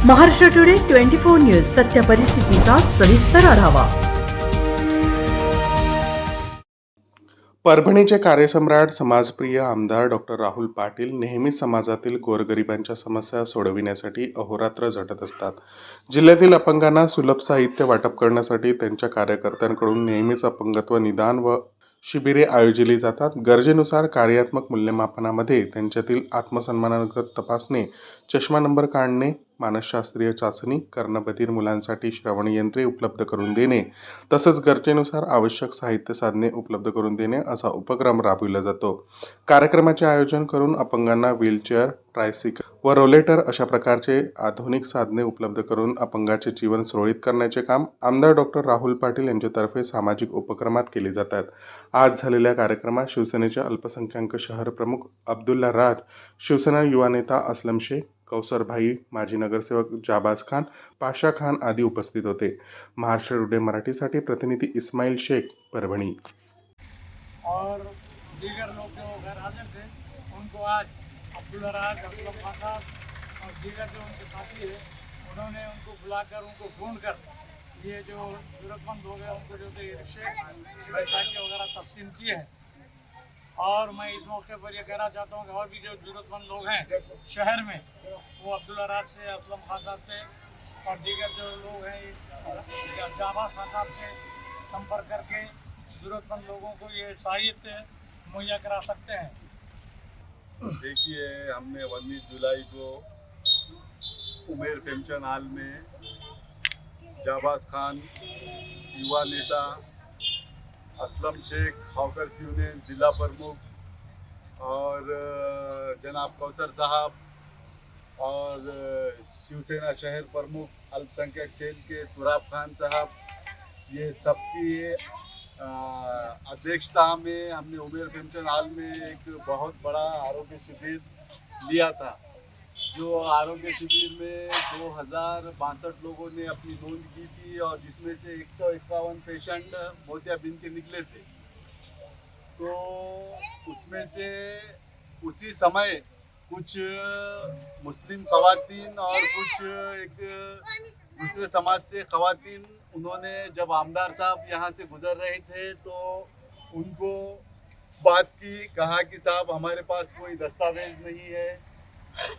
Maharashtra today 24 news सत्य परिस्थितीचा सविस्तर आढावा. परभणीचे कार्यसम्राट समाजप्रिय आमदार डॉक्टर राहुल पाटील नेहमीच समाजातील गोरगरिबांच्या समस्या सोडविण्यासाठी अहोरात्र झटत असतात. जिल्ह्यातील अपंगांना सुलभ साहित्य वाटप करण्यासाठी त्यांच्या कार्यकर्त्यांकडून नेहमीच अपंगत्व निदान व शिबिरे आयोजिली जातात. गरजेनुसार कार्यात्मक मूल्यमापनामध्ये त्यांच्यातील आत्मसन्मानागत तपासणी, चष्मा नंबर काढणे, मानसशास्त्रीय चाचणी, कर्णबधीर मुलांसाठी श्रवण यंत्रे उपलब्ध करून देणे तसंच गरजेनुसार आवश्यक साहित्य साधने उपलब्ध करून देणे असा उपक्रम राबविला जातो. कार्यक्रमाचे आयोजन करून अपंगांना व्हीलचेअर, ट्रायसिकल व रोलेटर अशा प्रकारचे आधुनिक साधने उपलब्ध करून अपंगाचे जीवन सुरळीत करण्याचे काम आमदार डॉक्टर राहुल पाटील यांच्यातर्फे सामाजिक उपक्रमात केले जातात. आज झालेल्या कार्यक्रमात शिवसेनेचे अल्पसंख्याक शहर प्रमुख अब्दुल्ला राज, शिवसेना युवा नेता असलम शेख, कौसर भाई, माजी नगरसेवक जाबाज खान, पाशा खान आदी उपस्थित होते. महाराष्ट्र टुडे मराठीसाठी प्रतिनिधी इस्माईल शेख, परभणी. और दीगर लोग जो गैर हाजिर थे उनको आज अब्दुल्ला राज, असलम खान और दीगर जो उनके साथी है उन्होंने उनको बुलाकर उनको ढूंढकर ये जो ज़रूरतमंद लोग हैं उनको जो रिक्शे साइकिल वगैरह तस्लीम किए हैं. और मैं इस मौके पर ये कहना चाहता हूँ कि और भी जो ज़रूरतमंद लोग हैं शहर में वो अब्दुल्ला राज से, असलम खान साहब से और दीगर जो लोग हैं जाबाज खान साहब से संपर्क करके ज़रूरतमंद लोगों को ये साहित्य मुहैया करा सकते हैं. देखिए, हमने 19 जुलाई को उमेर पेंशन हॉल में जाबाज खान, युवा नेता असलम शेख, हॉकर यूनियन जिला प्रमुख और जनाब कौसर साहब और शिवसेना शहर प्रमुख अल्पसंख्यक सेल के तुराब खान साहब, ये सबकी अध्यक्षता में हमने उमेर पेंशन हॉल में एक बहुत बड़ा आरोग्य शिविर लिया था. जो आरोग्य शिविर में 2062 लोगों ने अपनी नोंद की थी और जिसमें से 151 पेशेंट मोतियाबिंद के निकले थे. तो उसमें से उसी समय कुछ मुस्लिम खवातीन और कुछ एक दूसरे समाज से खवातीन, उन्होंने जब आमदार साहब यहाँ से गुजर रहे थे तो उनको बात की, कहा कि साहब हमारे पास कोई दस्तावेज नहीं है,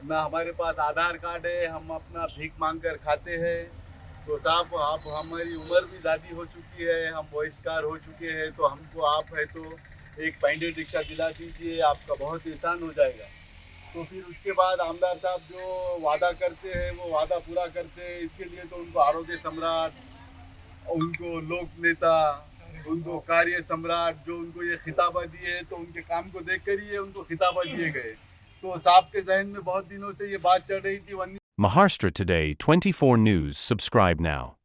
ना हमारे पास आधार कार्ड है, हम अपना भीख मांग कर खाते हैं. तो साहब आप, हमारी उम्र भी ज़्यादा हो चुकी है, हम बहिष्कार हो चुके हैं, तो हमको आप है तो एक पैंडेड रिक्शा दिला दीजिए, आपका बहुत एहसान हो जाएगा. तो फिर उसके बाद आमदार साहब जो वादा करते हैं वो वादा पूरा करते हैं. इसके लिए तो उनको आरोग्य सम्राट, उनको लोक नेता, उनको कार्य सम्राट, जो उनको ये खिताबा दिए तो उनके काम को देख कर ही उनको खिताबा दिए गए. तो साहब के जहन में बहुत दिनों से ये बात चल रही थी. Maharashtra Today 24 News. Subscribe now.